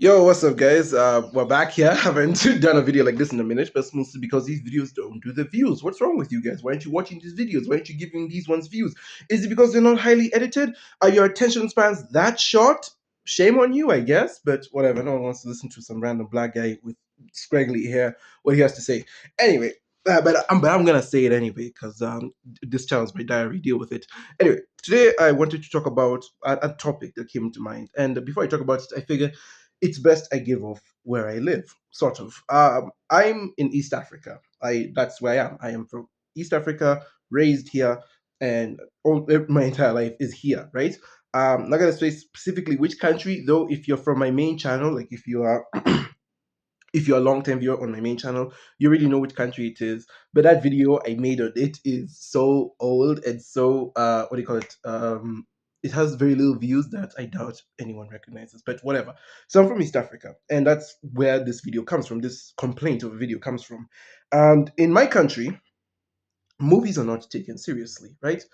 Yo, what's up, guys? We're back here. I haven't done a video like this in a minute, but it's mostly because these videos don't do the views. What's wrong with you guys? Why aren't you watching these videos? Why aren't you giving these ones views? Is it because they're not highly edited? Are your attention spans that short? Shame on you, I guess, but whatever. No one wants to listen to some random black guy with scraggly hair, what he has to say. Anyway, but I'm gonna say it anyway because this channel's my diary. Deal with it. Anyway, today I wanted to talk about a topic that came to mind, and before I talk about it, I figure it's best I give off where I live, sort of. I'm in East Africa. That's where I am. I am from East Africa, raised here, and my entire life is here, right? Not gonna say specifically which country, though. If you're from my main channel, like if you are if you're a long-term viewer on my main channel, you already know which country it is. But that video I made on it is so old and so what do you call it? It has very little views that I doubt anyone recognizes. But whatever. So I'm from East Africa, and that's where this video comes from. This complaint of a video comes from. And in my country, movies are not taken seriously, right?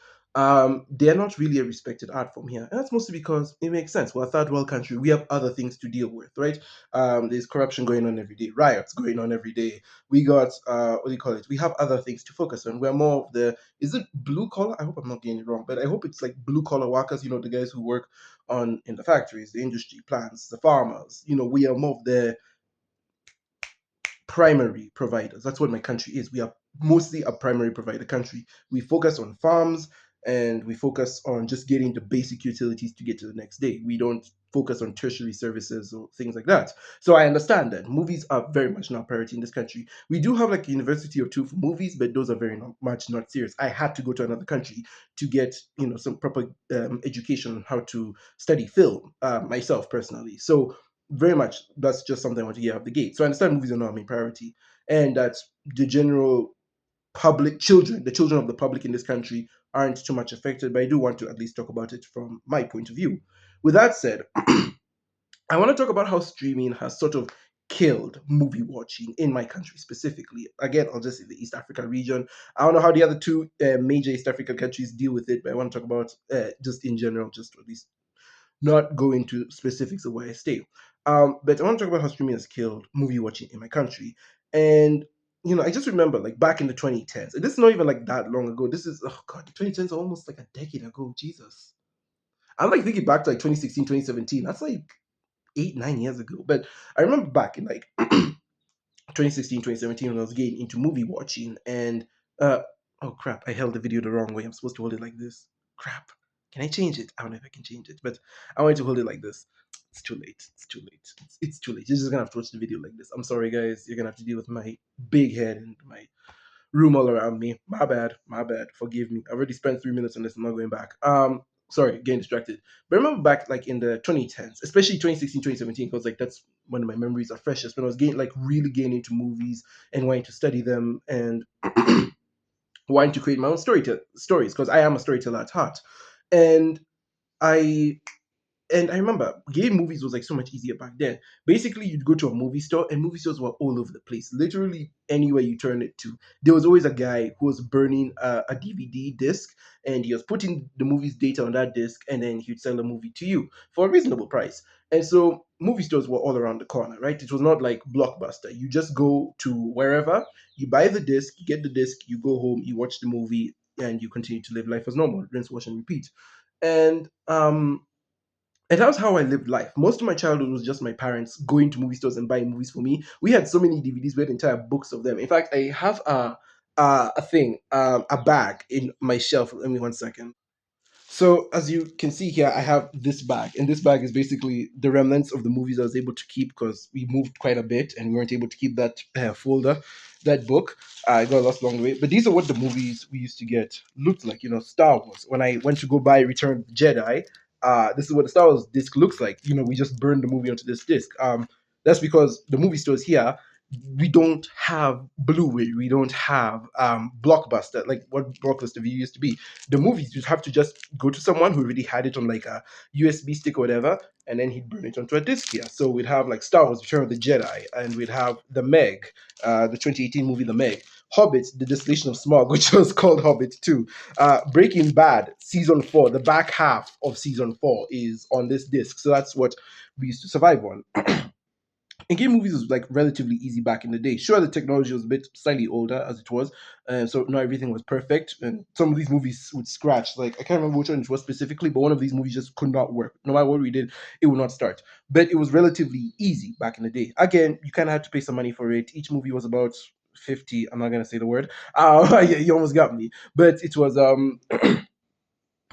They're not really a respected art form here, and that's mostly because it makes sense. We're a third world country; we have other things to deal with, right? There's corruption going on every day, riots going on every day. We got what do you call it? We have other things to focus on. We're more of the is it blue collar? I hope I'm not getting it wrong, but I hope it's like blue collar workers. You know, the guys who work on in the factories, the industry plants, the farmers. You know, we are more of the primary providers. That's what my country is. We are mostly a primary provider country. We focus on farms and we focus on just getting the basic utilities to get to the next day. We don't focus on tertiary services or things like that. So I understand that movies are very much not priority in this country. We do have like a university or two for movies, but those are very much not serious. I had to go to another country to get some proper education on how to study film myself personally. So very much that's just something I want to get out of the gate. So I understand movies are not a main priority, and that the general public children, the children of the public in this country, aren't too much affected. But I do want to at least talk about it from my point of view. With that said, I want to talk about how streaming has sort of killed movie watching in my country specifically. Again, I'll just say the East Africa region. I don't know how the other two major East African countries deal with it, but I want to talk about just in general, just to at least not go into specifics of where I stay. But I want to talk about how streaming has killed movie watching in my country. And I just remember like back in the 2010s, and this is not even like that long ago. This is oh god, the 2010s are almost like a decade ago. Jesus. I'm like thinking back to like 2016, 2017. That's like 8, 9 years ago. But I remember back in like 2016, 2017 when I was getting into movie watching and uh oh crap, I held the video the wrong way. I'm supposed to hold it like this. Crap. Can I change it? I don't know if I can change it, but I want to hold it like this. It's too late. It's too late. It's too late. You're just gonna have to watch the video like this. I'm sorry guys, you're gonna have to deal with my big head and my room all around me. My bad. My bad. Forgive me. I already spent 3 minutes on this. I'm not going back. Sorry, getting distracted. But I remember back like in the 2010s, especially 2016, 2017, because like that's when my memories are freshest. When I was getting like really getting into movies and wanting to study them and wanting to create my own stories because I am a storyteller at heart. And I and I remember getting movies was like so much easier back then. Basically, you'd go to a movie store, and movie stores were all over the place. Literally anywhere you turn it to, there was always a guy who was burning a DVD disc, and he was putting the movie's data on that disc, and then he'd sell a movie to you for a reasonable price. And so, movie stores were all around the corner, right? It was not like Blockbuster. You just go to wherever, you buy the disc, you get the disc, you go home, you watch the movie, and you continue to live life as normal, rinse, wash, and repeat. And and that's how I lived life. Most of my childhood was just my parents going to movie stores and buying movies for me. We had so many DVDs, we had entire books of them. In fact, I have a bag in my shelf. Let me 1 second. So as you can see here, I have this bag, and this bag is basically the remnants of the movies I was able to keep because we moved quite a bit and we weren't able to keep that folder, that book. I got lost along the way. But these are what the movies we used to get looked like. Star Wars. When I went to go buy Return of the Jedi, this is what the Star Wars disc looks like. We just burned the movie onto this disc. That's because the movie stores here we don't have Blu-ray, we don't have Blockbuster, like what Blockbuster video used to be. The movies you'd have to just go to someone who already had it on like a USB stick or whatever, and then he'd burn it onto a disc here. So we'd have like Star Wars: Return of the Jedi, and we'd have the Meg, the 2018 movie The Meg. Hobbit: The Distillation of Smog, which was called Hobbit 2. Breaking Bad season 4, the back half of season 4 is on this disc. So that's what we used to survive on. and game movies was like relatively easy back in the day. Sure, the technology was a bit slightly older as it was, so not everything was perfect, and some of these movies would scratch. Like I can't remember which one it was specifically, but one of these movies just could not work. No matter what we did, it would not start. But it was relatively easy back in the day. Again, you kind of had to pay some money for it. Each movie was about 50. I'm not gonna say the word. Yeah, you almost got me. But it was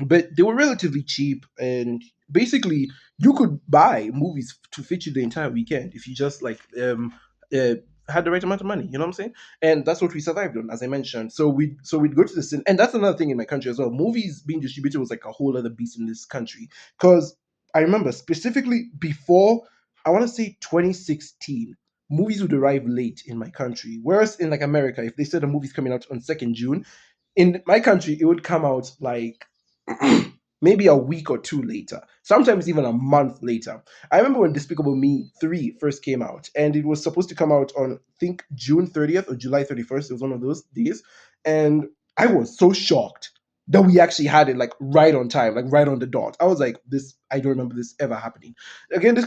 but they were relatively cheap, and basically you could buy movies to fit you the entire weekend if you just like uh, had the right amount of money, you know what I'm saying? And that's what we survived on, as I mentioned. So we'd go to the cinema, and that's another thing in my country as well. Movies being distributed was like a whole other beast in this country, because I remember specifically before, I want to say 2016, movies would arrive late in my country, whereas in like America, if they said a movie's coming out on 2nd June, in my country it would come out like maybe a week or two later, sometimes even a month later. I remember when Despicable Me 3 first came out, and it was supposed to come out on, I think, June 30th or July 31st. It was one of those days. And I was so shocked that we actually had it like right on time, like right on the dot. I was like, this, I don't remember this ever happening. Again, this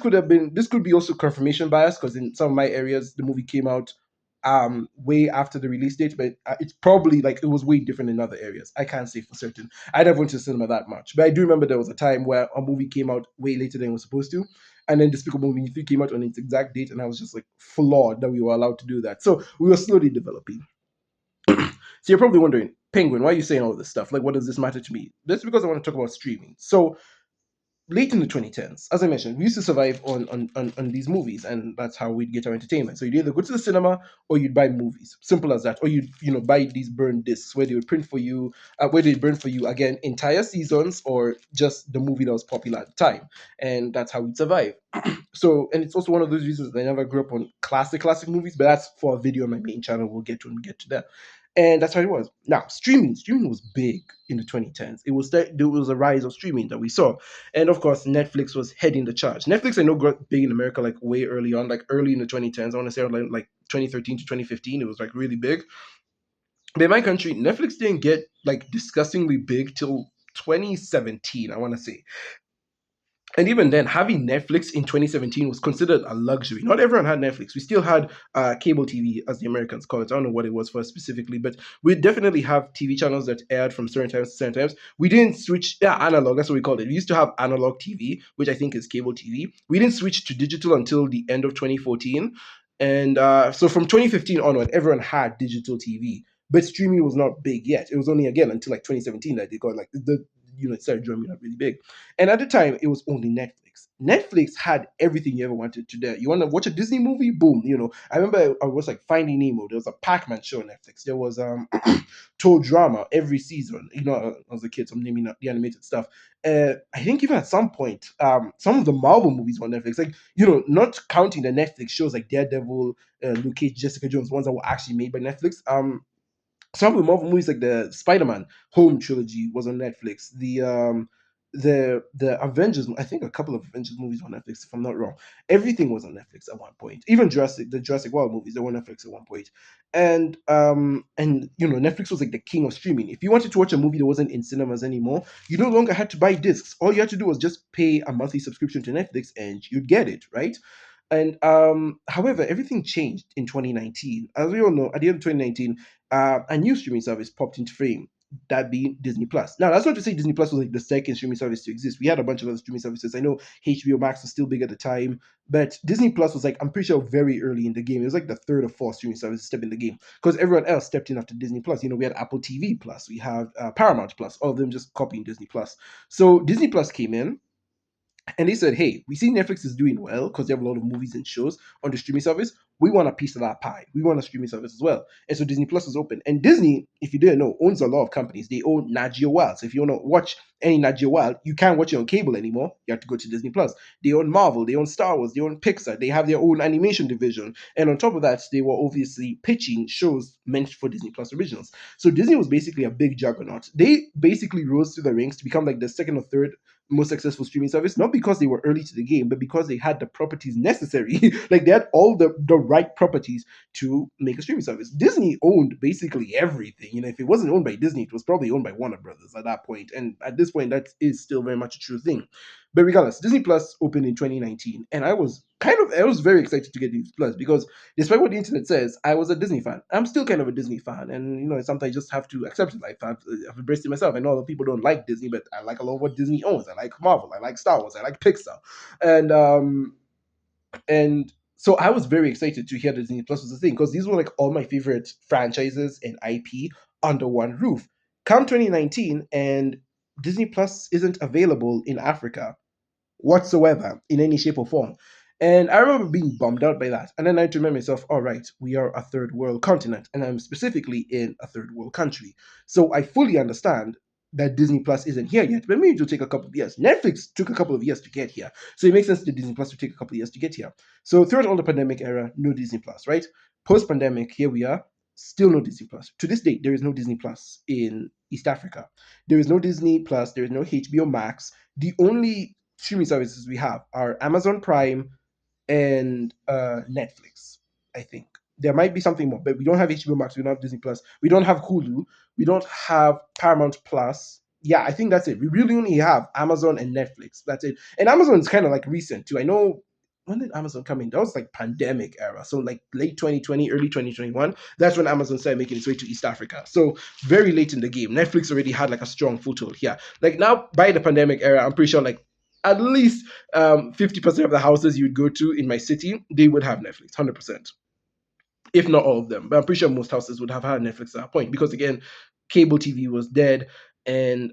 could be also confirmation bias, because in some of my areas, the movie came out way after the release date, but it's probably like it was way different in other areas. I can't say for certain. I never went to the cinema that much, but I do remember there was a time where a movie came out way later than it was supposed to, and then Despicable Me 3 came out on its exact date, and I was just like flawed that we were allowed to do that. So we were slowly developing. So you're probably wondering, Penguin, why are you saying all this stuff? Like, what does this matter to me? That's because I want to talk about streaming. So late in the 2010s, as I mentioned, we used to survive on these movies, and that's how we'd get our entertainment. So you'd either go to the cinema or you'd buy movies, simple as that, or you'd buy these burn discs where they would print for you, where they burn for you again entire seasons or just the movie that was popular at the time, and that's how we'd survive. So, and it's also one of those reasons that I never grew up on classic movies, but that's for a video on my main channel. We'll get to when we get to that. And that's how it was. Now, streaming was big in the 2010s. There was a rise of streaming that we saw, and of course, Netflix was heading the charge. Netflix, I know, got big in America like way early on, like early in the 2010s. I want to say like 2013 to 2015, it was like really big. But in my country, Netflix didn't get like disgustingly big till 2017, I want to say. And even then, having Netflix in 2017 was considered a luxury. Not everyone had Netflix. We still had cable TV, as the Americans call it. I don't know what it was for specifically, but we definitely have TV channels that aired from certain times to certain times. We didn't switch, yeah, analog, that's what we called it. We used to have analog TV, which I think is cable TV. We didn't switch to digital until the end of 2014. And so from 2015 onward, everyone had digital TV. But streaming was not big yet. It was only again until like 2017 that they got like it started drumming up really big. And at the time, it was only Netflix. Netflix had everything you ever wanted to there. You want to watch a Disney movie? Boom. I remember I was like Finding Nemo. There was a Pac-Man show on Netflix. There was Told Drama every season. As a kid, so I'm naming the animated stuff. I think even at some point, some of the Marvel movies were on Netflix. Like, not counting the Netflix shows like Daredevil, Luke Cage, Jessica Jones, ones that were actually made by Netflix. Some of the Marvel movies like the Spiderman Home trilogy was on Netflix. The Avengers, I think a couple of Avengers movies were on Netflix, if I'm not wrong. Everything was on Netflix at one point. Even the Jurassic World movies, they were on Netflix at one point. And Netflix was like the king of streaming. If you wanted to watch a movie that wasn't in cinemas anymore, you no longer had to buy discs. All you had to do was just pay a monthly subscription to Netflix and you'd get it, right? And however, everything changed in 2019. As we all know, at the end of 2019, a new streaming service popped into frame, that being Disney Plus. Now, that's not to say Disney Plus was like the second streaming service to exist. We had a bunch of other streaming services. I know HBO Max was still big at the time, but Disney Plus was like, I'm pretty sure, very early in the game. It was like the third or fourth streaming service to step in the game, because everyone else stepped in after Disney Plus. We had Apple TV Plus, we have Paramount Plus, all of them just copying Disney Plus. So Disney Plus came in, and they said, hey, we see Netflix is doing well because they have a lot of movies and shows on the streaming service. We want a piece of that pie. We want a streaming service as well. And so Disney Plus was open. And Disney, if you didn't know, owns a lot of companies. They own Nat Geo Wild. So if you want to watch any Nat Geo Wild, you can't watch it on cable anymore. You have to go to Disney Plus. They own Marvel. They own Star Wars. They own Pixar. They have their own animation division. And on top of that, they were obviously pitching shows meant for Disney Plus originals. So Disney was basically a big juggernaut. They basically rose through the ranks to become like the second or third most successful streaming service, not because they were early to the game, but because they had the properties necessary. Like they had all the right properties to make a streaming service. Disney owned basically everything. If it wasn't owned by Disney, it was probably owned by Warner Brothers at that point. And at this point, that is still very much a true thing. But regardless, Disney Plus opened in 2019, and I was very excited to get Disney Plus because despite what the internet says, I was a Disney fan. I'm still kind of a Disney fan, and sometimes you just have to accept it. Like I've embraced it myself. I know a lot of people don't like Disney, but I like a lot of what Disney owns. I like Marvel, I like Star Wars, I like Pixar, and and so I was very excited to hear that Disney Plus was a thing because these were like all my favorite franchises and IP under one roof. Come 2019, and Disney Plus isn't available in Africa whatsoever in any shape or form. And I remember being bummed out by that. And then I had to remind myself, all right, we are a third world continent, and I'm specifically in a third world country. So I fully understand that Disney Plus isn't here yet, but maybe it will take a couple of years. Netflix took a couple of years to get here. So it makes sense that Disney Plus will take a couple of years to get here. So throughout all the pandemic era, no Disney Plus, right? Post pandemic, here we are, still no Disney Plus. To this day, there is no Disney Plus in East Africa. There is no Disney Plus, there is no HBO Max. The only streaming services we have are Amazon Prime and Netflix. I think there might be something more, but we don't have HBO Max. We don't have Disney Plus. We don't have Hulu. We don't have Paramount Plus. Yeah, I think that's it. We really only have Amazon and Netflix. That's it. And Amazon is kind of like recent too. I know when did Amazon come in? That was like pandemic era. So like late 2020, early 2021. That's when Amazon started making its way to East Africa. So very late in the game. Netflix already had like a strong foothold here. Like now by the pandemic era, I'm pretty sure like at least 50% of the houses you would go to in my city, they would have Netflix, 100%, if not all of them. But I'm pretty sure most houses would have had Netflix at that point because, again, cable TV was dead. And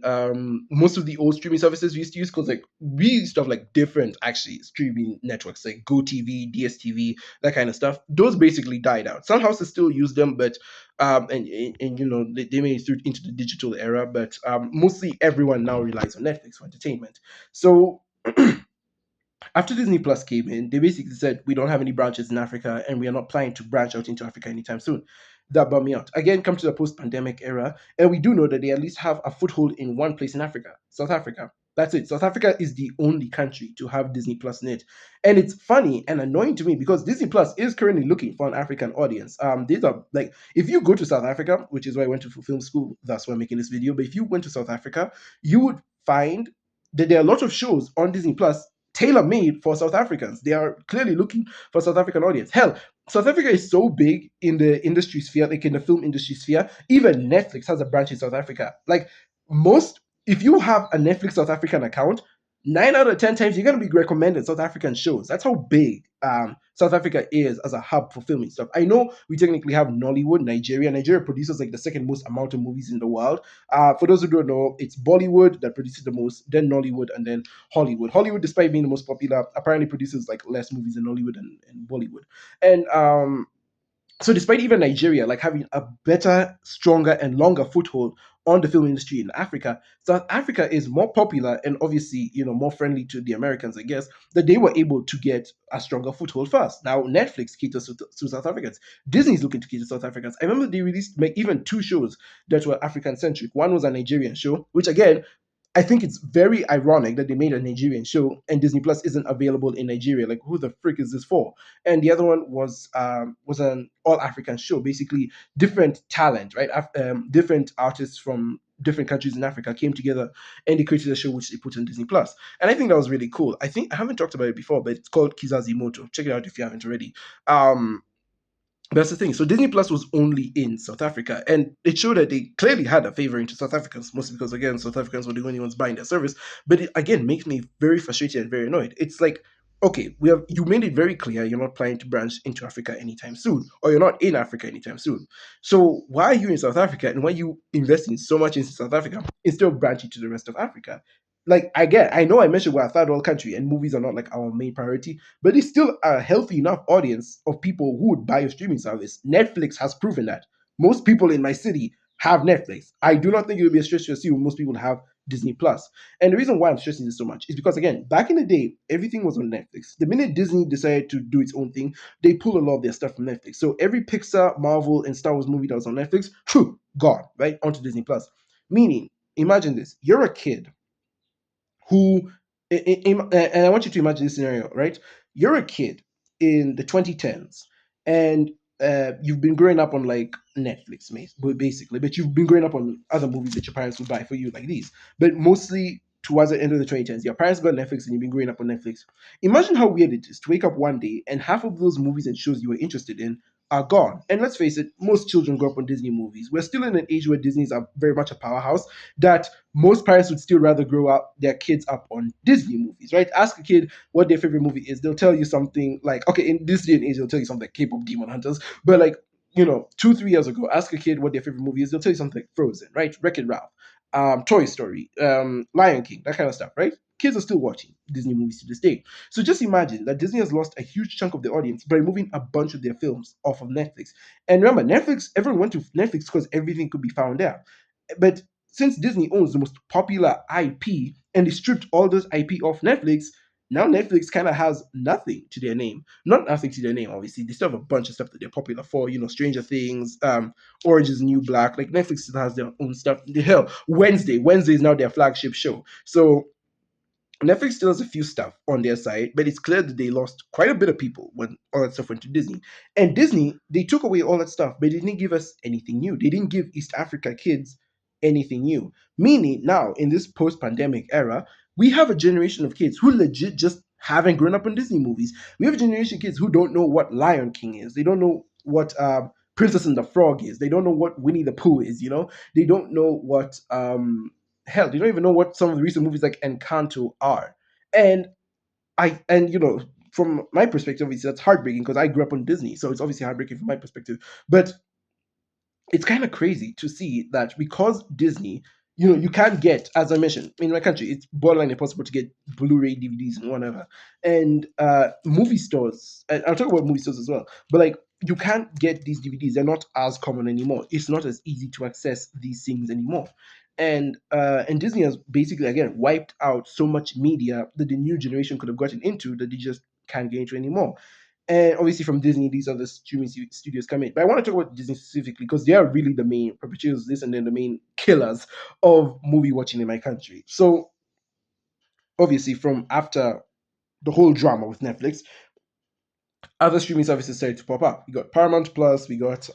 most of the old streaming services we used to use, because like we used to have like different actually streaming networks like GoTV, DSTV, that kind of stuff. Those basically died out. Some houses still use them, but and they made it through into the digital era. But mostly everyone now relies on Netflix for entertainment. So after Disney Plus came in, they basically said we don't have any branches in Africa and we are not planning to branch out into Africa anytime soon. That bummed me out. Again, come to the post-pandemic era, and we do know that they at least have a foothold in one place in Africa, South Africa. That's it. South Africa is the only country to have Disney Plus in it, and it's funny and annoying to me because Disney Plus is currently looking for an African audience. These are like if you go to South Africa, which is why I went to film school. That's why I'm making this video. But if you went to South Africa, you would find that there are a lot of shows on Disney Plus tailor made for South Africans. They are clearly looking for South African audience. Hell, South Africa is so big in the industry sphere, like in the film industry sphere. Even Netflix has a branch in South Africa. Like most, if you have a Netflix South African account, 9 out of 10 times you're gonna be recommended South African shows. That's how big South Africa is as a hub for filming stuff. I know we technically have Nollywood, Nigeria. Nigeria produces like the second most amount of movies in the world. For those who don't know, it's Bollywood that produces the most, then Nollywood, and then Hollywood. Hollywood, despite being the most popular, apparently produces like less movies than Nollywood and Bollywood. And so despite even Nigeria like having a better, stronger, and longer foothold on the film industry in Africa, South Africa is more popular and obviously, more friendly to the Americans, I guess, that they were able to get a stronger foothold first. Now Netflix caters to South Africans. Disney's looking to cater to South Africans. I remember they released like even two shows that were African centric. One was a Nigerian show, which again I think it's very ironic that they made a Nigerian show and Disney Plus isn't available in Nigeria. Like, who the frick is this for? And the other one was an all African show, basically different talent, right? Different artists from different countries in Africa came together and they created a show which they put on Disney Plus. And I think that was really cool. I think I haven't talked about it before, but it's called Kizazi Moto. Check it out if you haven't already. That's the thing. So Disney Plus was only in South Africa, and it showed that they clearly had a favor into South Africans, mostly because again, South Africans were the only ones buying their service. But it again makes me very frustrated and very annoyed. It's like, okay, you made it very clear you're not planning to branch into Africa anytime soon, or you're not in Africa anytime soon. So why are you in South Africa, and why are you investing so much into South Africa instead of branching to the rest of Africa? Like I know I mentioned we're a third world country and movies are not like our main priority, but it's still a healthy enough audience of people who would buy a streaming service. Netflix has proven that. Most people in my city have Netflix. I do not think it would be a stretch to assume most people have Disney Plus. And the reason why I'm stressing this so much is because again, back in the day, everything was on Netflix. The minute Disney decided to do its own thing, they pulled a lot of their stuff from Netflix. So every Pixar, Marvel, and Star Wars movie that was on Netflix, gone, right? Onto Disney Plus. Meaning, imagine this. You're a kid who and I want you to imagine this scenario, right? You're a kid in the 2010s, and you've been growing up on like Netflix, basically, but you've been growing up on other movies that your parents would buy for you, like these. But mostly, towards the end of the 2010s. Your parents got Netflix and you've been growing up on Netflix. Imagine how weird it is to wake up one day and half of those movies and shows you were interested in are gone. And let's face it, most children grow up on Disney movies. We're still in an age where Disney's are very much a powerhouse that most parents would still rather grow up their kids up on Disney movies, right? Ask a kid what their favorite movie is. They'll tell you something like, okay, in this day and age, they'll tell you something like K-pop Demon Hunters, but like, 2, 3 years ago, ask a kid what their favorite movie is. They'll tell you something like Frozen, right? Wreck-It Ralph, Toy Story, Lion King, that kind of stuff, right? Kids are still watching Disney movies to this day. So just imagine that Disney has lost a huge chunk of the audience by removing a bunch of their films off of Netflix. And remember, Netflix, everyone went to Netflix because everything could be found there. But since Disney owns the most popular IP and they stripped all those IP off Netflix, now Netflix kind of has nothing to their name. Not nothing to their name, obviously. They still have a bunch of stuff that they're popular for, Stranger Things, Orange is the New Black. Like Netflix still has their own stuff. The hell, Wednesday is now their flagship show. So Netflix still has a few stuff on their side, but it's clear that they lost quite a bit of people when all that stuff went to Disney. And Disney, they took away all that stuff, but they didn't give us anything new. They didn't give East Africa kids anything new. Meaning now, in this post pandemic era, we have a generation of kids who legit just haven't grown up on Disney movies. We have a generation of kids who don't know what Lion King is. They don't know what Princess and the Frog is. They don't know what Winnie the Pooh is. They don't know what hell, they don't even know what some of the recent movies like Encanto are. And from my perspective, obviously that's heartbreaking because I grew up on Disney, so it's obviously heartbreaking from my perspective. But it's kind of crazy to see that because Disney, you can't get, as I mentioned, in my country, it's borderline impossible to get Blu-ray DVDs and whatever. And movie stores, and I'll talk about movie stores as well, but like you can't get these DVDs. They're not as common anymore. It's not as easy to access these things anymore. And Disney has basically again wiped out so much media that the new generation could have gotten into that they just can't get into anymore. And obviously, from Disney, these other streaming studios come in. But I want to talk about Disney specifically because they are really the main perpetrators of this and then the main killers of movie watching in my country. So, obviously, from after the whole drama with Netflix, other streaming services started to pop up. We got Paramount Plus, we got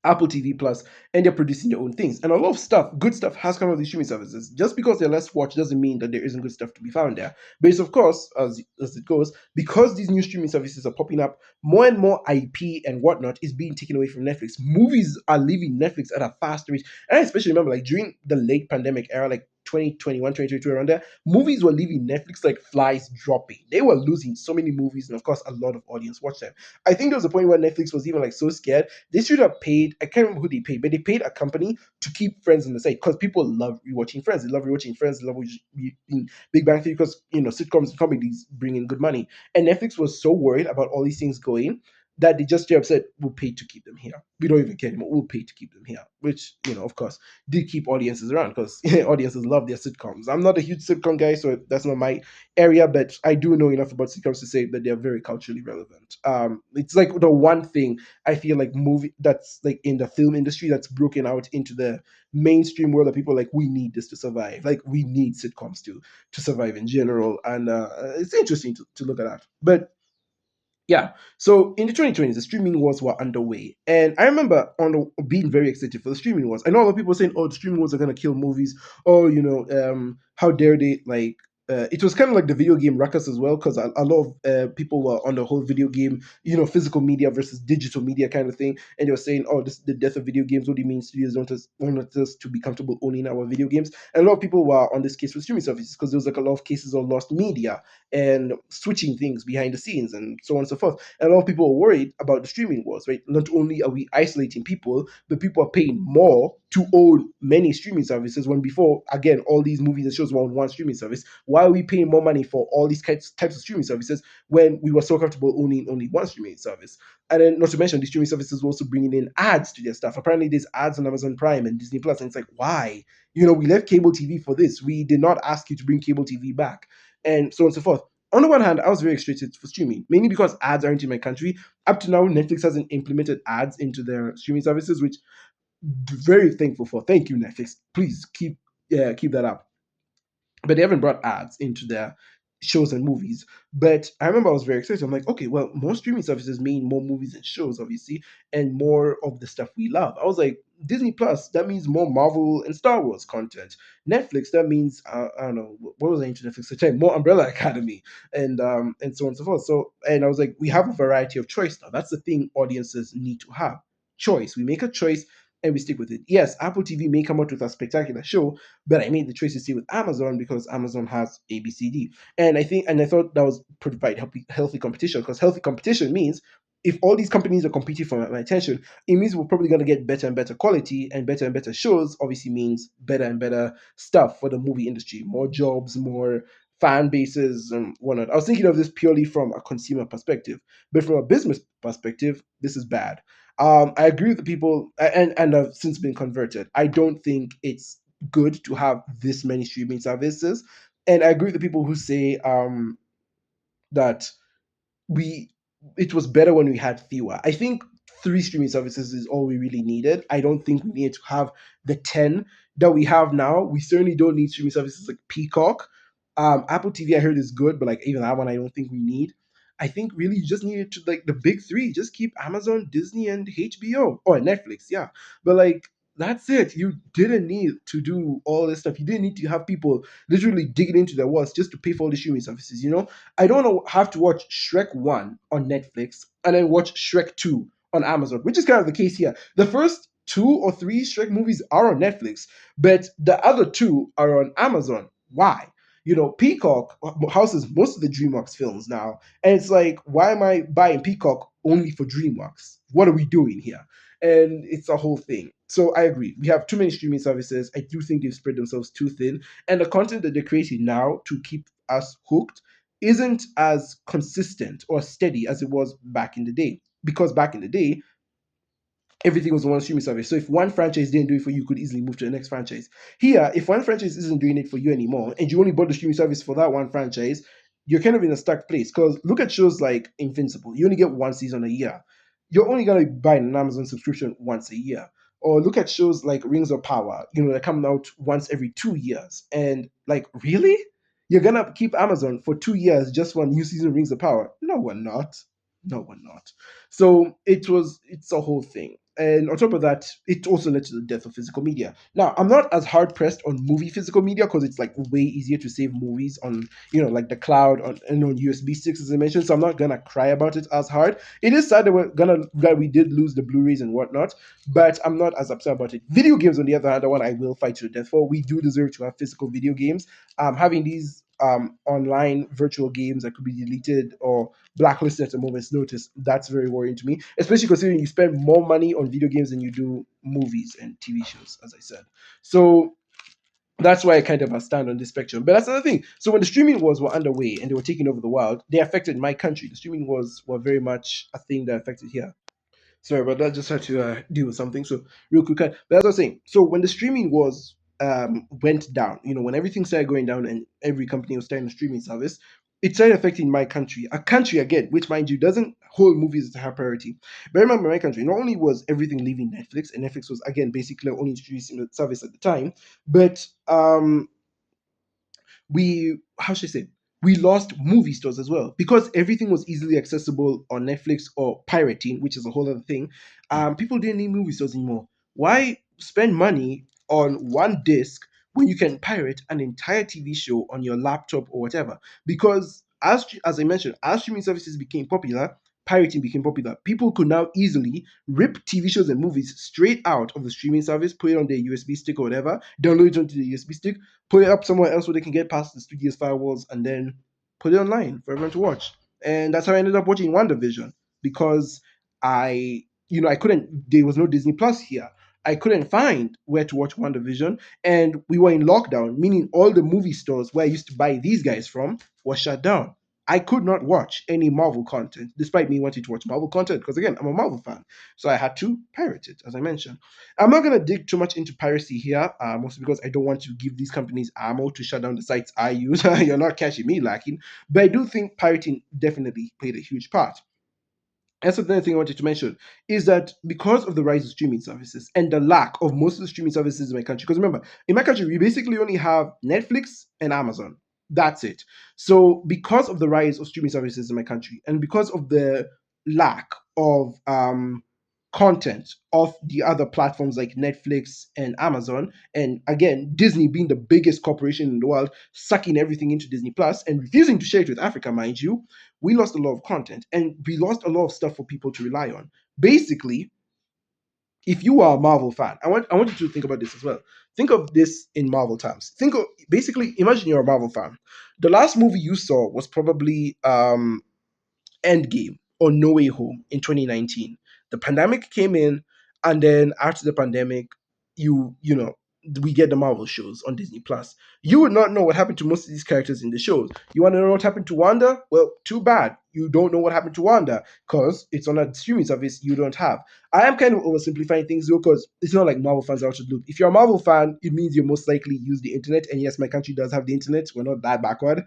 Apple TV Plus, and they're producing their own things. And a lot of stuff, good stuff, has come out of these streaming services. Just because they're less watched doesn't mean that there isn't good stuff to be found there. But it's of course, as it goes, because these new streaming services are popping up, more and more IP and whatnot is being taken away from Netflix. Movies are leaving Netflix at a fast rate. And I especially remember, like during the late pandemic era, like 2021, 2022, around there, movies were leaving Netflix like flies dropping. They were losing so many movies, and of course, a lot of audience watched them. I think there was a point where Netflix was even like so scared they should have paid. I can't remember who they paid, but they paid a company to keep Friends on the site because people love rewatching Friends. They love rewatching Friends. They love rewatching Big Bang Theory because sitcoms and comedies bring in good money. And Netflix was so worried about all these things going that they just straight up said, "We'll pay to keep them here. We don't even care anymore. We'll pay to keep them here." Which of course, did keep audiences around because audiences love their sitcoms. I'm not a huge sitcom guy, so that's not my area, but I do know enough about sitcoms to say that they're very culturally relevant. It's like the one thing I feel like movie that's like in the film industry that's broken out into the mainstream world that people are like, we need this to survive. Like we need sitcoms to survive in general, and it's interesting to look at that. But yeah, so in the 2020s, the streaming wars were underway, and I remember being very excited for the streaming wars. I know a lot of people saying, "Oh, the streaming wars are gonna kill movies." Oh, how dare they? Like, it was kind of like the video game ruckus as well, because a lot of people were on the whole video game, physical media versus digital media kind of thing, and they were saying, "Oh, this is the death of video games. What do you mean studios want us to be comfortable owning our video games?" And a lot of people were on this case with streaming services because there was like a lot of cases of lost media and switching things behind the scenes and so on and so forth. And a lot of people are worried about the streaming wars, right? Not only are we isolating people, but people are paying more to own many streaming services when before, again, all these movies and shows were on one streaming service. Why are we paying more money for all these types of streaming services when we were so comfortable owning only one streaming service? And then, not to mention, the streaming services were also bringing in ads to their stuff. Apparently, there's ads on Amazon Prime and Disney Plus, and it's like, why? We left cable TV for this. We did not ask you to bring cable TV back, and so on and so forth. On the one hand, I was very excited for streaming, mainly because ads aren't in my country. Up to now, Netflix hasn't implemented ads into their streaming services, which I'm very thankful for. Thank you, Netflix. Please keep that up. But they haven't brought ads into their shows and movies. But I remember I was very excited. I'm like, okay, well, more streaming services mean more movies and shows, obviously, and more of the stuff we love. I was like, Disney Plus, that means more Marvel and Star Wars content. Netflix, that means I don't know what was I into Netflix at the time, more Umbrella Academy, and so on and so forth. So, and I was like, we have a variety of choice now. That's the thing audiences need to have choice. We make a choice and we stick with it. Yes, Apple TV may come out with a spectacular show, but I made the choice to stay with Amazon because Amazon has ABCD. And I thought that was provide healthy competition, because healthy competition means if all these companies are competing for my attention, it means we're probably going to get better and better quality, and better shows obviously means better and better stuff for the movie industry, more jobs, more fan bases and whatnot. I was thinking of this purely from a consumer perspective, but from a business perspective, this is bad. I agree with the people, and I've since been converted. I don't think it's good to have this many streaming services, and I agree with the people who say that we it was better when we had fewer. I think three streaming services is all we really needed. I don't think we need to have the 10 that we have now. We certainly don't need streaming services like Peacock. Apple TV I heard is good, but like even that one I don't think we need. I think really you just needed to like the big three. Just keep Amazon, Disney, and HBO or Netflix, yeah. But like that's it. You didn't need to do all this stuff. You didn't need to have people literally digging into their wallets just to pay for all the streaming services. I don't know, have to watch Shrek 1 on Netflix and then watch Shrek 2 on Amazon, which is kind of the case here. The first two or three Shrek movies are on Netflix, but the other two are on Amazon. Why? Peacock houses most of the Dreamworks films now. And it's like, why am I buying Peacock only for Dreamworks? What are we doing here? And it's a whole thing. So I agree. We have too many streaming services. I do think they've spread themselves too thin. And the content that they're creating now to keep us hooked isn't as consistent or steady as it was back in the day. Because back in the day, everything was on one streaming service. So if one franchise didn't do it for you, you could easily move to the next franchise. Here, if one franchise isn't doing it for you anymore, and you only bought the streaming service for that one franchise, you're kind of in a stuck place. Because look at shows like Invincible. You only get one season a year. You're only gonna buy an Amazon subscription once a year. Or look at shows like Rings of Power. They're coming out once every 2 years. And like, really? You're gonna keep Amazon for 2 years just for a new season of Rings of Power? No, we're not. No, we're not. So it's a whole thing. And on top of that, it also led to the death of physical media. Now, I'm not as hard pressed on movie physical media because it's like way easier to save movies on, like the cloud on USB sticks, as I mentioned. So I'm not gonna cry about it as hard. It is sad that we did lose the Blu-rays and whatnot, but I'm not as upset about it. Video games, on the other hand, are one I will fight to the death for. We do deserve to have physical video games. Having these online virtual games that could be deleted or blacklisted at a moment's notice, that's very worrying to me, especially considering you spend more money on video games than you do movies and TV shows, as I said. So that's why I kind of stand on this spectrum. But that's another thing. So when the streaming wars were underway and they were taking over the world, they affected my country. The streaming wars were very much a thing that affected here. Sorry, but I just had to deal with something. So real quick, but as I was saying, so when the streaming was went down, when everything started going down and every company was starting a streaming service, it started affecting my country. A country again, which mind you doesn't hold movies as a high priority. But remember, my country, not only was everything leaving Netflix, and Netflix was again basically our only streaming service at the time, but we how should I say we lost movie stores as well because everything was easily accessible on Netflix or pirating, which is a whole other thing. People didn't need movie stores anymore. Why spend money on one disc when you can pirate an entire TV show on your laptop or whatever? Because as I mentioned, as streaming services became popular, pirating became popular. People could now easily rip TV shows and movies straight out of the streaming service, put it on their USB stick or whatever, download it onto the USB stick, put it up somewhere else where they can get past the studio's firewalls, and then put it online for everyone to watch. And that's how I ended up watching WandaVision because I couldn't. There was no Disney Plus here. I couldn't find where to watch WandaVision, and we were in lockdown, meaning all the movie stores where I used to buy these guys from were shut down. I could not watch any Marvel content, despite me wanting to watch Marvel content, because again, I'm a Marvel fan. So I had to pirate it, as I mentioned. I'm not going to dig too much into piracy here, mostly because I don't want to give these companies ammo to shut down the sites I use. You're not catching me lacking. But I do think pirating definitely played a huge part. That's another thing I wanted to mention is that because of the rise of streaming services and the lack of most of the streaming services in my country, because remember, in my country, we basically only have Netflix and Amazon. That's it. So because of the rise of streaming services in my country, and because of the lack of content of the other platforms like Netflix and Amazon, and again Disney being the biggest corporation in the world, sucking everything into Disney Plus and refusing to share it with Africa, mind you, we lost a lot of content and we lost a lot of stuff for people to rely on. Basically, if you are a Marvel fan, I want you to think about this as well. Think of this in Marvel terms. Think of basically imagine you're a Marvel fan. The last movie you saw was probably Endgame or No Way Home in 2019. The pandemic came in, and then after the pandemic, you know we get the Marvel shows on Disney Plus. You would not know what happened to most of these characters in the shows. You want to know what happened to Wanda? Well, too bad. You don't know what happened to Wanda because it's on a streaming service you don't have. I am kind of oversimplifying things though, because it's not like Marvel fans are out to loop. If you're a Marvel fan, it means you most likely use the internet. And yes, my country does have the internet. We're not that backward.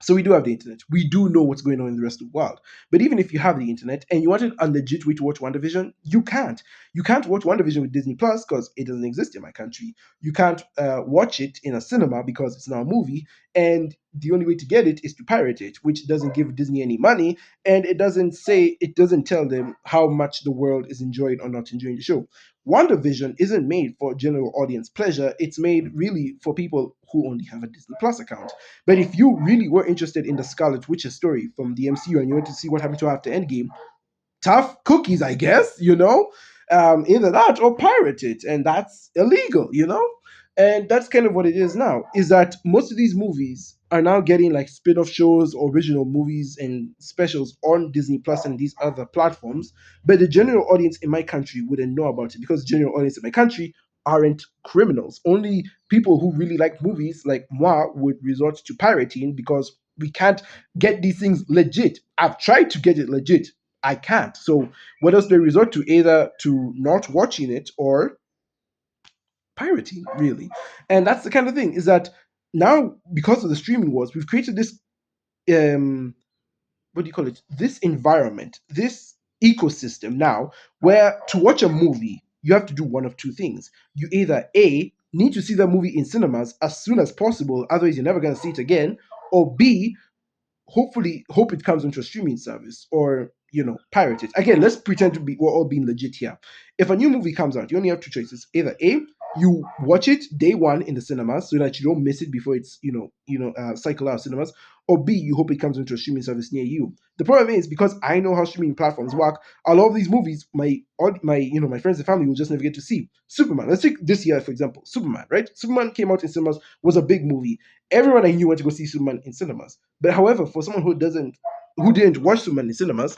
So we do have the internet. We do know what's going on in the rest of the world. But even if you have the internet and you wanted a legit way to watch WandaVision, you can't. You can't watch WandaVision with Disney Plus because it doesn't exist in my country. You can't watch it in a cinema because it's not a movie. And the only way to get it is to pirate it, which doesn't give Disney any money. And it doesn't tell them how much the world is enjoying or not enjoying the show. WandaVision isn't made for general audience pleasure. It's made really for people who only have a Disney Plus account. But if you really were interested in the Scarlet Witch's story from the MCU and you want to see what happened to her after Endgame, tough cookies, I guess, either that or pirate it, and that's illegal. And that's kind of what it is now, is that most of these movies are now getting like spin-off shows, original movies, and specials on Disney Plus and these other platforms. But the general audience in my country wouldn't know about it because the general audience in my country aren't criminals. Only people who really like movies like moi would resort to pirating because we can't get these things legit. I've tried to get it legit. I can't. So what else do they resort to? Either to not watching it or pirating, really. And that's the kind of thing, is that now because of the streaming wars, we've created this um what do you call it? This environment, this ecosystem now, where to watch a movie, you have to do one of two things. You either A, need to see the movie in cinemas as soon as possible, otherwise you're never gonna see it again, or B, hopefully hope it comes into a streaming service or pirate it. Again, let's pretend to be we're all being legit here. If a new movie comes out, you only have two choices. Either A, you watch it day one in the cinemas so that you don't miss it before it's cycle out of cinemas, or B, you hope it comes into a streaming service near you. The problem is, because I know how streaming platforms work, a lot of these movies my friends and family will just never get to see. Superman, let's take this year for example. Superman, right? Superman came out in cinemas, was a big movie. Everyone I knew went to go see Superman in cinemas. But however, for someone who didn't watch Superman in cinemas,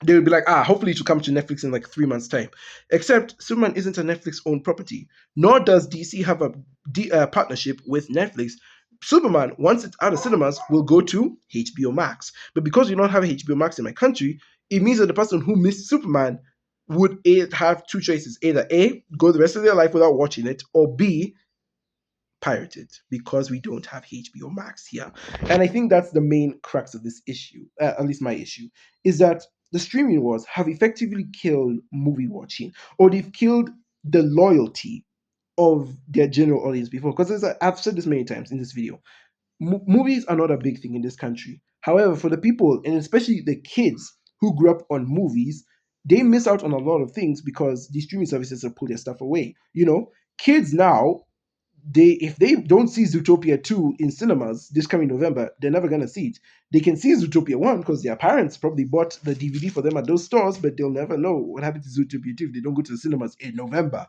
they would be like, hopefully it will come to Netflix in like 3 months' time. Except Superman isn't a Netflix owned property, nor does DC have a partnership with Netflix. Superman, once it's out of cinemas, will go to HBO Max. But because we don't have HBO Max in my country, it means that the person who missed Superman would have two choices: either A, go the rest of their life without watching it, or B, pirated, because we don't have HBO Max here. And I think that's the main crux of this issue, at least my issue, is that the streaming wars have effectively killed movie watching, or they've killed the loyalty of their general audience before. Because I've said this many times in this video, movies are not a big thing in this country. However, for the people, and especially the kids who grew up on movies, they miss out on a lot of things because the streaming services have pulled their stuff away. Kids now, they if they don't see Zootopia 2 in cinemas this coming November, they're never gonna see it. They can see Zootopia 1 because their parents probably bought the DVD for them at those stores, but they'll never know what happened to Zootopia 2 if they don't go to the cinemas in November.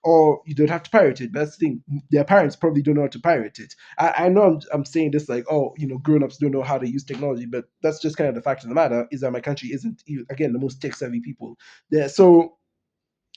Or you don't have to pirate it. That's the thing. Their parents probably don't know how to pirate it. I know I'm saying this like, grown-ups don't know how to use technology, but that's just kind of the fact of the matter, is that my country isn't, again, the most tech-savvy people there. So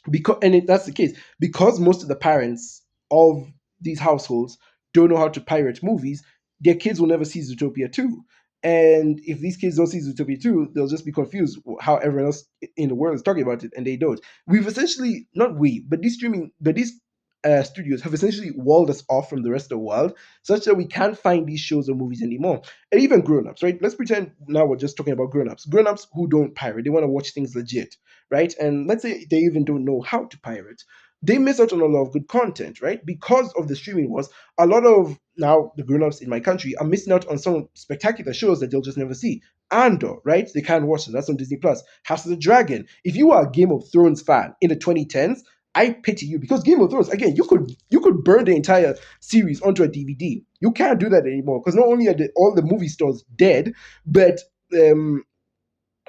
that's the case because most of the parents of these households don't know how to pirate movies. Their kids will never see Zootopia 2. And if these kids don't see Zootopia 2, they'll just be confused how everyone else in the world is talking about it, and they don't. We've essentially, not we, but these studios have essentially walled us off from the rest of the world, such that we can't find these shows or movies anymore. And even grown-ups, right? Let's pretend now we're just talking about grown-ups. Grown-ups who don't pirate, they want to watch things legit, right? And let's say they even don't know how to pirate. they miss out on a lot of good content, right? Because of the streaming wars, a lot of now the grown-ups in my country are missing out on some spectacular shows that they'll just never see. Andor, right? They can't watch it. That's on Disney Plus. House of the Dragon. If you are a Game of Thrones fan in the 2010s, I pity you because Game of Thrones, again, you could burn the entire series onto a DVD. You can't do that anymore because not only are all the movie stores dead, but um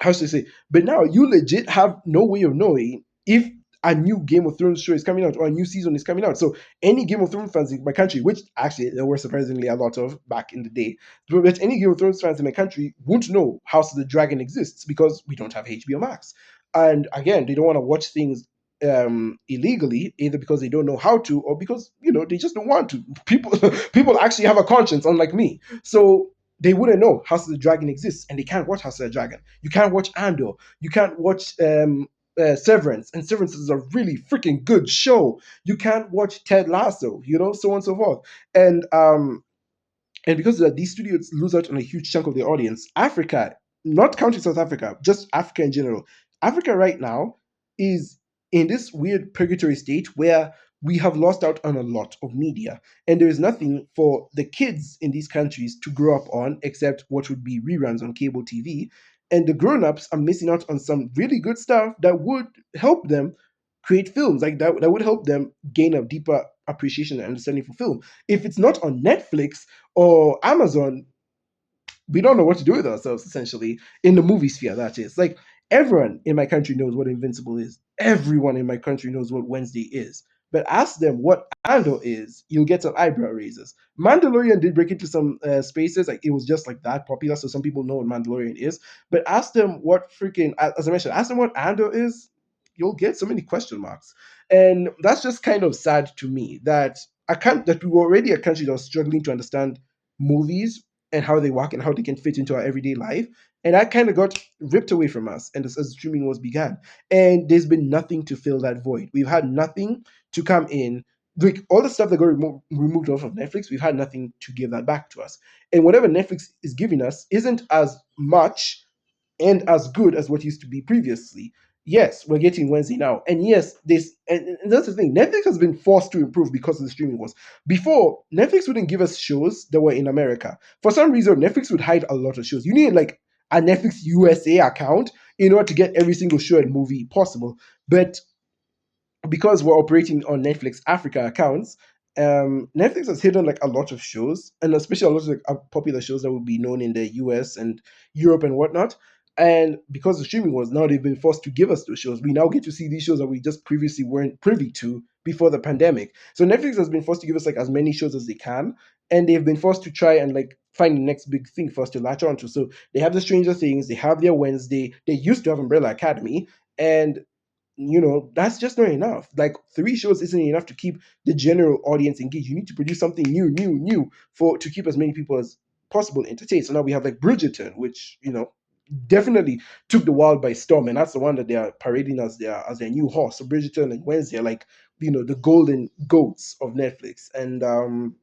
how should I say? But now you legit have no way of knowing if a new Game of Thrones show is coming out or a new season is coming out. So any Game of Thrones fans in my country, which actually there were surprisingly a lot of back in the day, but any Game of Thrones fans in my country won't know House of the Dragon exists because we don't have HBO Max. And again, they don't want to watch things illegally, either because they don't know how to or because they just don't want to. People actually have a conscience, unlike me. So they wouldn't know House of the Dragon exists, and they can't watch House of the Dragon. You can't watch Andor. You can't watch Severance, and Severance is a really freaking good show. You can't watch Ted Lasso, so on and so forth. And because of that, these studios lose out on a huge chunk of their audience. Africa, not counting South Africa, just Africa in general. Africa right now is in this weird purgatory state where we have lost out on a lot of media. And there is nothing for the kids in these countries to grow up on except what would be reruns on cable TV. And the grown ups are missing out on some really good stuff that would help them create films like that would help them gain a deeper appreciation and understanding for film. If it's not on Netflix or Amazon, we don't know what to do with ourselves, essentially, in the movie sphere, that is. Like, everyone in my country knows what Invincible is. Everyone in my country knows what Wednesday is. But ask them what Andor is, you'll get some eyebrow raises. Mandalorian did break into some spaces, like it was just like that popular, so some people know what Mandalorian is. But ask them what freaking, as I mentioned, ask them what Andor is, you'll get so many question marks. And that's just kind of sad to me that that we were already a country that was struggling to understand movies and how they work and how they can fit into our everyday life. And that kind of got ripped away from us and as streaming wars began. And there's been nothing to fill that void. We've had nothing to come in. Like all the stuff that got removed off of Netflix, we've had nothing to give that back to us. And whatever Netflix is giving us isn't as much and as good as what used to be previously. Yes, we're getting Wednesday now, and yes, this and that's the thing. Netflix has been forced to improve because of the streaming wars. Before, Netflix wouldn't give us shows that were in America. For some reason, Netflix would hide a lot of shows. You need like a Netflix USA account in order to get every single show and movie possible. But because we're operating on Netflix Africa accounts, Netflix has hidden like a lot of shows, and especially a lot of like, popular shows that would be known in the US and Europe and whatnot. And because the streaming was now they've been forced to give us those shows, we now get to see these shows that we just previously weren't privy to before the pandemic. So Netflix has been forced to give us like as many shows as they can, and they've been forced to try and like find the next big thing for us to latch onto. So they have the Stranger Things, they have their Wednesday, they used to have Umbrella Academy, and that's just not enough. Like three shows isn't enough to keep the general audience engaged. You need to produce something new for to keep as many people as possible entertained. So now we have like Bridgerton, which definitely took the world by storm, and that's the one that they are parading as their new horse. So Bridgerton and Wednesday are like the golden goats of Netflix, and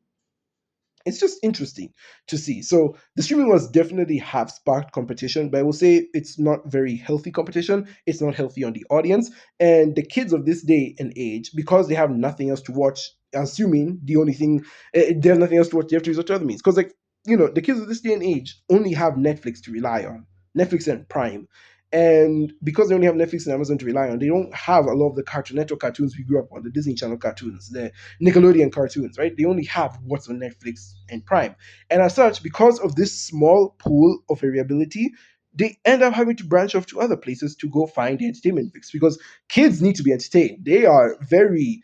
it's just interesting to see. So the streaming wars definitely have sparked competition, but I will say it's not very healthy competition. It's not healthy on the audience. And the kids of this day and age, because they have nothing else to watch, assuming the only thing they have nothing else to watch, they have to resort to other means. Because the kids of this day and age only have Netflix to rely on, Netflix and Prime. And because they only have Netflix and Amazon to rely on, they don't have a lot of the Cartoon Network cartoons we grew up on, the Disney Channel cartoons, the Nickelodeon cartoons, right? They only have what's on Netflix and Prime. And as such, because of this small pool of variability, they end up having to branch off to other places to go find the entertainment fix because kids need to be entertained. They are very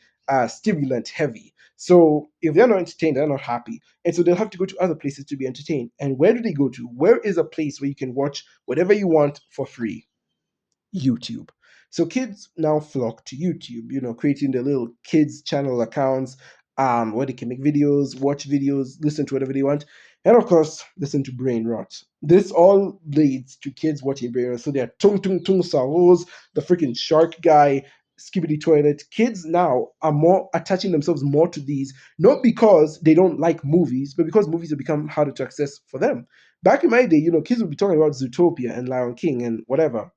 stimulant heavy. So if they're not entertained, they're not happy. And so they'll have to go to other places to be entertained. And where do they go to? Where is a place where you can watch whatever you want for free? YouTube. So kids now flock to YouTube, creating their little kids channel accounts, where they can make videos, watch videos, listen to whatever they want, and of course, listen to brain rot. This all leads to kids watching brain rot. So they're Tung Tung Tung Saros, the freaking shark guy, Skibbity Toilet. Kids now are more attaching themselves more to these, not because they don't like movies, but because movies have become harder to access for them. Back in my day, kids would be talking about Zootopia and Lion King and whatever.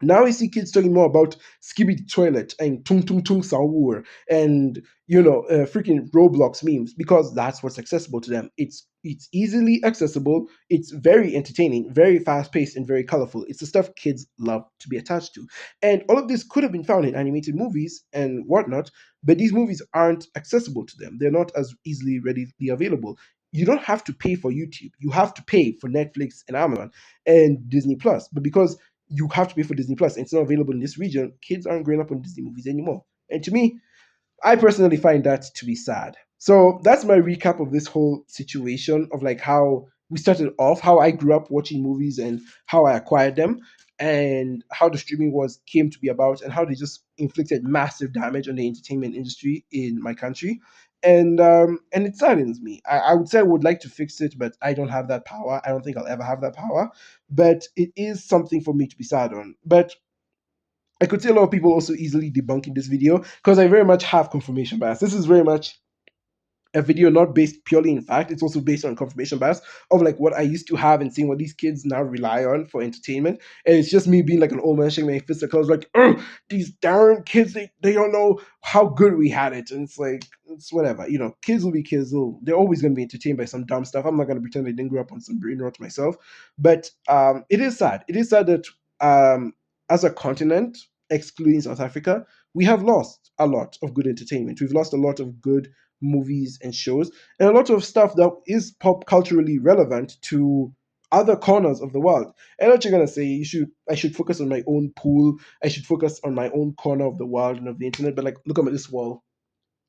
Now we see kids talking more about skibby the toilet and tung tung tung sahur and freaking Roblox memes because that's what's accessible to them. It's easily accessible. It's very entertaining, very fast paced, and very colorful. It's the stuff kids love to be attached to. And all of this could have been found in animated movies and whatnot, but these movies aren't accessible to them. They're not as easily readily available. You don't have to pay for YouTube. You have to pay for Netflix and Amazon and Disney Plus. But because you have to pay for Disney Plus and it's not available in this region, kids aren't growing up on Disney movies anymore. And to me, I personally find that to be sad. So that's my recap of this whole situation of like how we started off, how I grew up watching movies and how I acquired them, and how the streaming wars came to be about, and how they just inflicted massive damage on the entertainment industry in my country. And it saddens me. I would say I would like to fix it, but I don't have that power. I don't think I'll ever have that power. But it is something for me to be sad on. But I could see a lot of people also easily debunking this video because I very much have confirmation bias. This is very much a video not based purely in fact. It's also based on confirmation bias of like what I used to have and seeing what these kids now rely on for entertainment. And it's just me being like an old man shaking my fist at clothes like, oh, these darn kids, they don't know how good we had it. And it's like, it's whatever. Kids will be kids. They're always going to be entertained by some dumb stuff. I'm not going to pretend I didn't grow up on some brain rot myself. But it is sad. It is sad that as a continent, excluding South Africa, we have lost a lot of good entertainment. We've lost a lot of good movies and shows, and a lot of stuff that is pop culturally relevant to other corners of the world. And what you're gonna say, I should focus on my own pool, I should focus on my own corner of the world and of the internet. But like, look at this wall.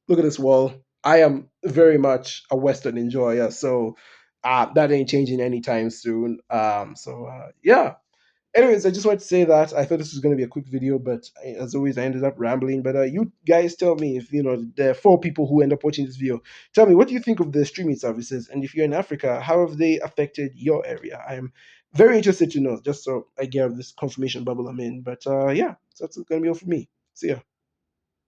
Look at this wall. I am very much a Western enjoyer, so that ain't changing anytime soon. Yeah, anyways, I just wanted to say that I thought this was going to be a quick video, but as always, I ended up rambling. But you guys tell me if there are four people who end up watching this video. Tell me, what do you think of the streaming services? And if you're in Africa, how have they affected your area? I'm very interested to know, just so I get this confirmation bubble I'm in. But yeah, so that's going to be all for me. See ya.